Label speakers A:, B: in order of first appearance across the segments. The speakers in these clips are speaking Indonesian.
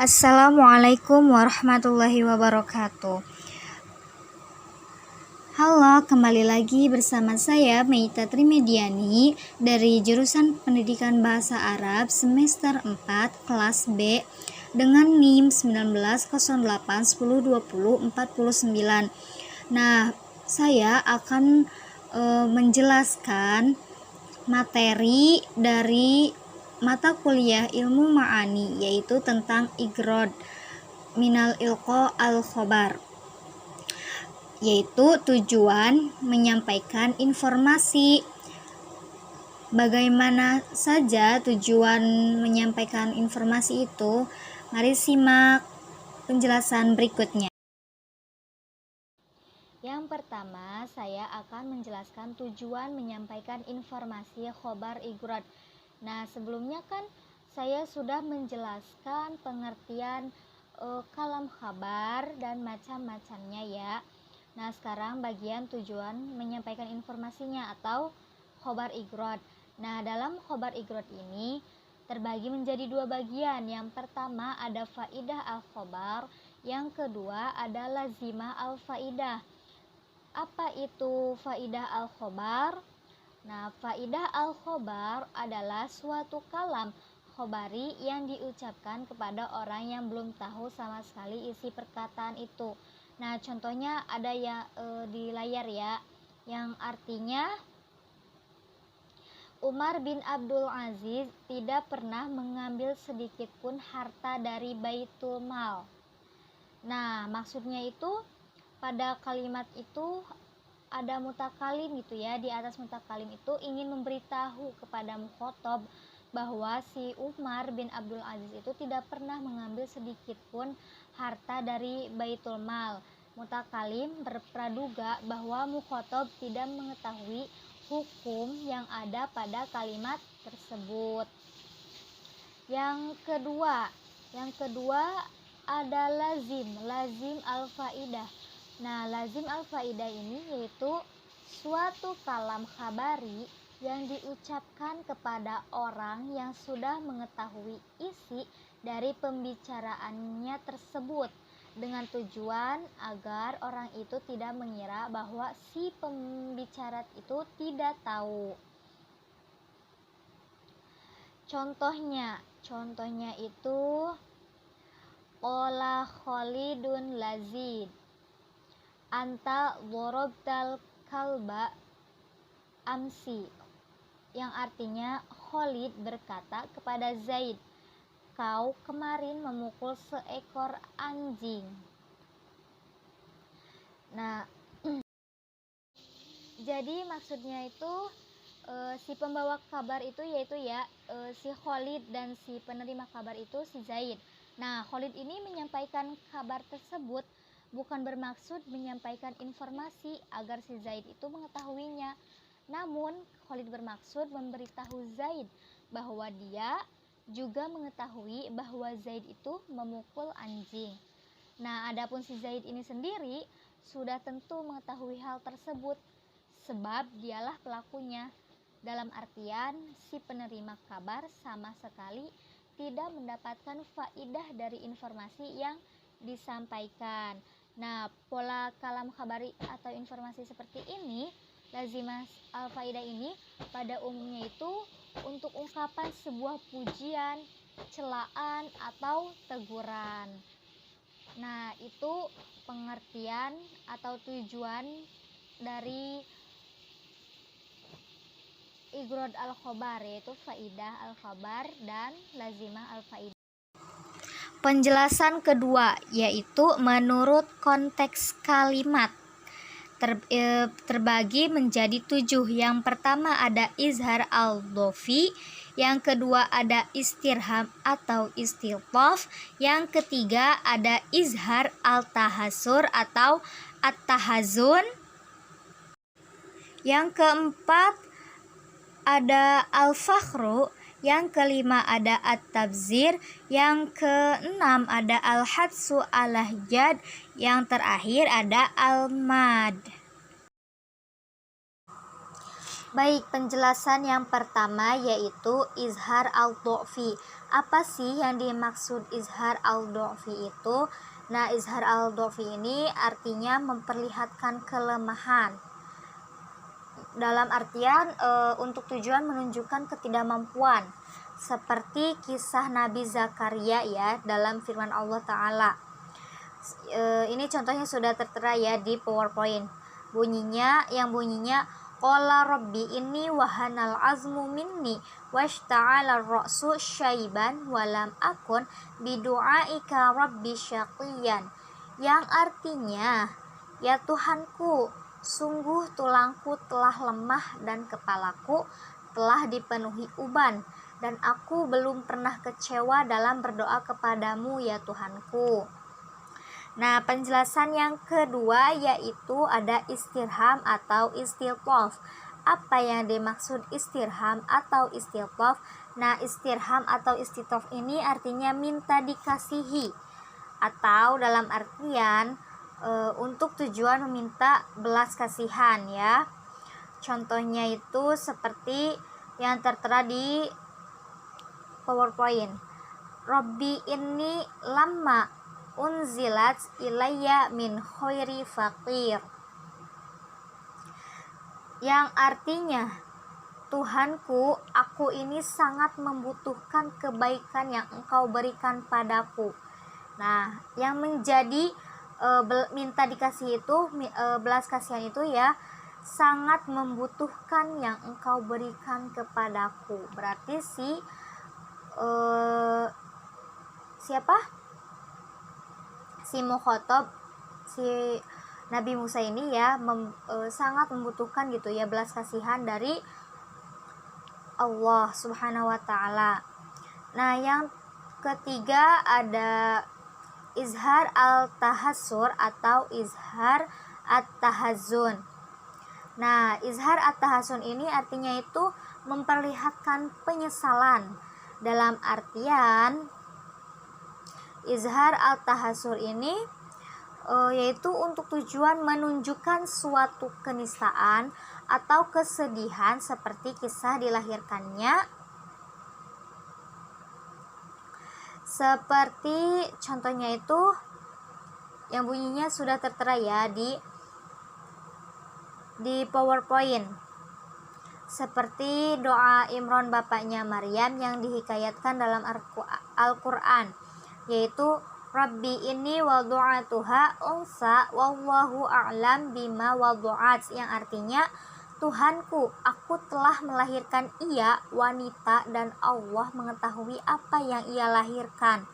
A: Assalamualaikum warahmatullahi wabarakatuh. Halo, kembali lagi bersama saya Meita Trimediani dari jurusan Pendidikan Bahasa Arab semester 4 kelas B dengan NIM 1908102049. Nah, saya akan menjelaskan materi dari mata kuliah ilmu ma'ani, yaitu tentang igrod minal ilqa al-khobar, yaitu tujuan menyampaikan informasi. Bagaimana saja tujuan menyampaikan informasi itu? Mari simak penjelasan berikutnya. Yang pertama, saya akan menjelaskan tujuan menyampaikan informasi khobar igrod. Nah, sebelumnya kan saya sudah menjelaskan pengertian kalam khabar dan macam-macamnya ya. Nah, sekarang bagian tujuan menyampaikan informasinya atau khobar igrod. Nah, dalam khobar igrod ini terbagi menjadi dua bagian. Yang pertama ada faidah al-khobar, yang kedua ada lazimah al-faidah. Apa itu faidah al-khobar? Nah, faidah al-khobar adalah suatu kalam khobari yang diucapkan kepada orang yang belum tahu sama sekali isi perkataan itu. Nah, contohnya ada ya di layar ya, yang artinya Umar bin Abdul Aziz tidak pernah mengambil sedikit pun harta dari Baitul Mal. Nah, maksudnya itu pada kalimat itu ada mutakalim gitu ya. Di atas mutakalim itu ingin memberitahu kepada mukhotob bahwa si Umar bin Abdul Aziz itu tidak pernah mengambil sedikit pun harta dari Baitul Mal. Mutakalim berpraduga bahwa mukhotob tidak mengetahui hukum yang ada pada kalimat tersebut. Yang kedua ada lazim al-faidah. Nah, lazim al-faidah ini yaitu suatu kalam khabari yang diucapkan kepada orang yang sudah mengetahui isi dari pembicaraannya tersebut dengan tujuan agar orang itu tidak mengira bahwa si pembicara itu tidak tahu. Contohnya itu qala Khalidun lazid anta worobtal kalba amsi, yang artinya Khalid berkata kepada Zaid, kau kemarin memukul seekor anjing. Nah, jadi maksudnya itu si pembawa kabar itu yaitu ya si Khalid, dan si penerima kabar itu si Zaid. Nah, Khalid ini menyampaikan kabar tersebut bukan bermaksud menyampaikan informasi agar si Zaid itu mengetahuinya. Namun, Khalid bermaksud memberitahu Zaid bahwa dia juga mengetahui bahwa Zaid itu memukul anjing. Nah, adapun si Zaid ini sendiri sudah tentu mengetahui hal tersebut sebab dialah pelakunya. Dalam artian, si penerima kabar sama sekali tidak mendapatkan faidah dari informasi yang disampaikan. Nah, pola kalam khabari atau informasi seperti ini, lazimah al-faidah ini pada umumnya itu untuk ungkapan sebuah pujian, celaan, atau teguran. Nah, itu pengertian atau tujuan dari igrod al-khobar, yaitu faidah al-khabar dan lazimah al-faidah. Penjelasan kedua yaitu menurut konteks kalimat terbagi menjadi 7. Yang pertama ada izhar al-dofi, yang kedua ada istirham atau istiltof, yang ketiga ada izhar al-tahasur atau at-tahazun, yang keempat ada al-fakhru, yang kelima ada at-tabzir, yang keenam ada al-hadsu al-ahjad, yang terakhir ada al-mad. Baik, penjelasan yang pertama yaitu izhar al-du'fi. Apa sih yang dimaksud izhar al-du'fi itu? Nah, izhar al-du'fi ini artinya memperlihatkan kelemahan. Dalam artian untuk tujuan menunjukkan ketidakmampuan. Seperti kisah Nabi Zakaria ya dalam firman Allah Ta'ala. Ini contohnya sudah tertera ya di PowerPoint. Bunyinya Qala rabbi inni wahanal azmu minni washta'ala ar-ra'su syaiban walam akun bidu'aika rabbi syaqiyan. Yang artinya, ya Tuhanku, sungguh tulangku telah lemah dan kepalaku telah dipenuhi uban, dan aku belum pernah kecewa dalam berdoa kepadamu ya Tuhanku. Nah, penjelasan yang kedua yaitu ada istirham atau istiltof. Apa yang dimaksud istirham atau istiltof? Nah, istirham atau istiltof ini artinya minta dikasihi, atau dalam artian untuk tujuan meminta belas kasihan ya. Contohnya itu seperti yang tertera di PowerPoint. Robbi inni lamma unzilat ilayya min khairi faqir. Yang artinya, Tuhanku, aku ini sangat membutuhkan kebaikan yang Engkau berikan padaku. Nah, yang menjadi minta dikasih itu, belas kasihan itu ya, sangat membutuhkan yang Engkau berikan kepadaku. Berarti siapa? Si mukhatab, si Nabi Musa ini ya sangat membutuhkan gitu ya belas kasihan dari Allah Subhanahu wa taala. Nah, yang ketiga ada izhar al-tahassur atau izhar at-tahazun. Nah, izhar at-tahazun ini artinya itu memperlihatkan penyesalan. Dalam artian izhar al-tahasur ini yaitu untuk tujuan menunjukkan suatu kenistaan atau kesedihan seperti kisah dilahirkannya. Seperti contohnya itu yang bunyinya sudah tertera ya di PowerPoint. Seperti doa Imran bapaknya Maryam yang dihikayatkan dalam Al-Qur'an, yaitu Rabbi ini wadu'atuha unsa wallahu a'lam bima wadu'at, yang artinya Tuhanku, aku telah melahirkan ia wanita dan Allah mengetahui apa yang ia lahirkan.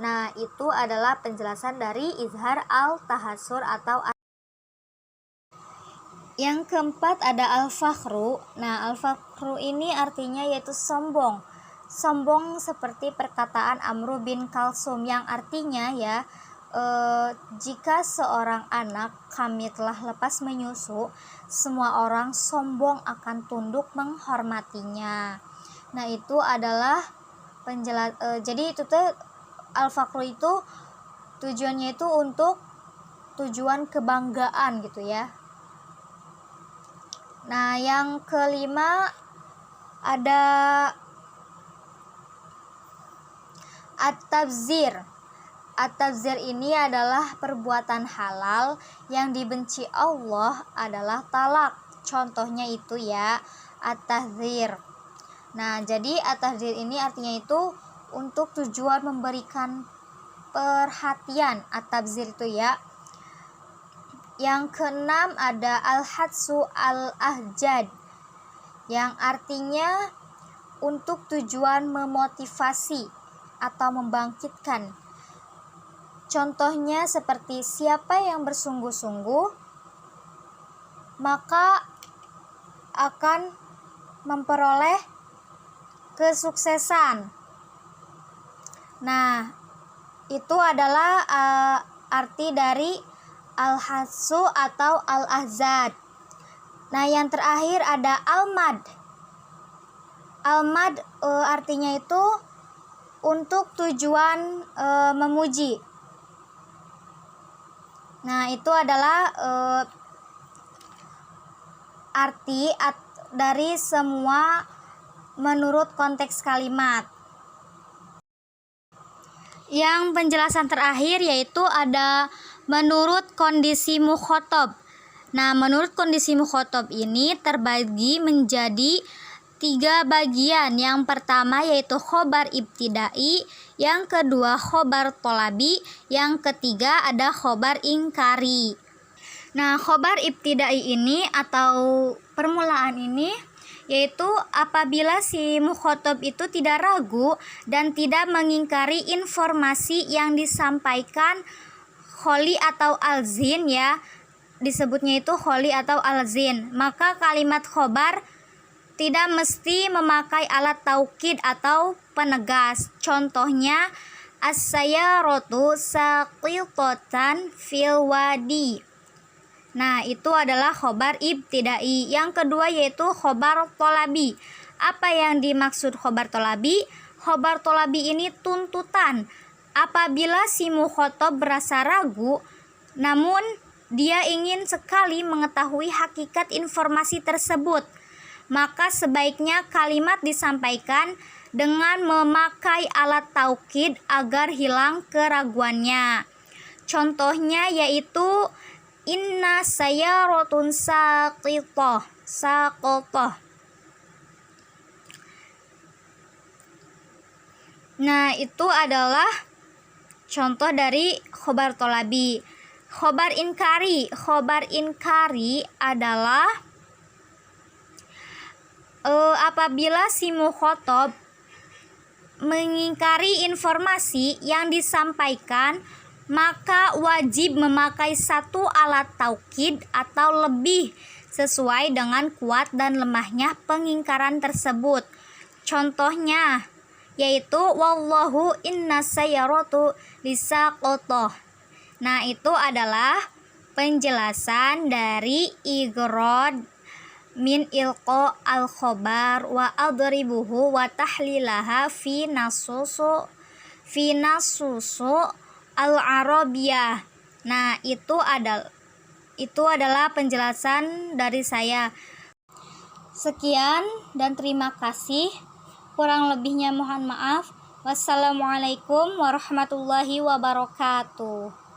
A: Nah, itu adalah penjelasan dari izhar al-tahassur atau yang keempat ada al-fakhru. Nah, al-fakhru ini artinya yaitu sombong. Sombong seperti perkataan Amru bin Kalsum yang artinya ya, jika seorang anak kami telah lepas menyusu, semua orang sombong akan tunduk menghormatinya. Nah, itu adalah jadi itu tuh al-fakhru itu tujuannya itu untuk tujuan kebanggaan gitu ya. Nah, yang kelima ada at-tabzir. At-tabzir ini adalah perbuatan halal yang dibenci Allah adalah talak. Contohnya itu ya, at-tahzir. Nah, jadi at-tahzir ini artinya itu untuk tujuan memberikan perhatian. At-tabzir itu ya. Yang keenam ada al-hadsu al-ahjad, yang artinya untuk tujuan memotivasi atau membangkitkan. Contohnya seperti siapa yang bersungguh-sungguh maka akan memperoleh kesuksesan. Nah, itu adalah arti dari al-hadsu atau al-ahzad. Nah, yang terakhir ada al-mad. Al-mad artinya itu untuk tujuan memuji. Nah, itu adalah arti dari semua menurut konteks kalimat. Yang penjelasan terakhir yaitu ada menurut kondisi mukhotob. Nah, menurut kondisi mukhotob ini terbagi menjadi 3 bagian. Yang pertama yaitu khobar ibtidai, yang kedua khobar tolabi, yang ketiga ada khobar ingkari. Nah, khobar ibtidai ini atau permulaan ini yaitu apabila si mukhotob itu tidak ragu dan tidak mengingkari informasi yang disampaikan kholi atau alzin, ya, disebutnya itu kholi atau alzin, maka kalimat khobar tidak mesti memakai alat taukid atau penegas. Contohnya as-sayyaratu saqitatan fil wadi. Nah, itu adalah khobar ibtidai. Yang kedua yaitu khobar tolabi. Apa yang dimaksud khobar tolabi? Khobar tolabi ini tuntutan. Apabila si mukhotob berasa ragu, namun dia ingin sekali mengetahui hakikat informasi tersebut, maka sebaiknya kalimat disampaikan dengan memakai alat taukid agar hilang keraguannya. Contohnya yaitu inna sayyarotun saqitoh. Nah, itu adalah contoh dari khobar tolabi. Khobar inkari. Khobar inkari adalah apabila si mukhotob mengingkari informasi yang disampaikan, maka wajib memakai satu alat taukid atau lebih sesuai dengan kuat dan lemahnya pengingkaran tersebut. Contohnya yaitu wallahu inna sayyaratu lisaqotoh. Nah, itu adalah penjelasan dari igrod min ilqa al khobar wa adribuhu wa tahlilaha fi nasusu al-Arabiyah. Nah, itu adalah penjelasan dari saya. Sekian dan terima kasih. Kurang lebihnya mohon maaf. Wassalamualaikum warahmatullahi wabarakatuh.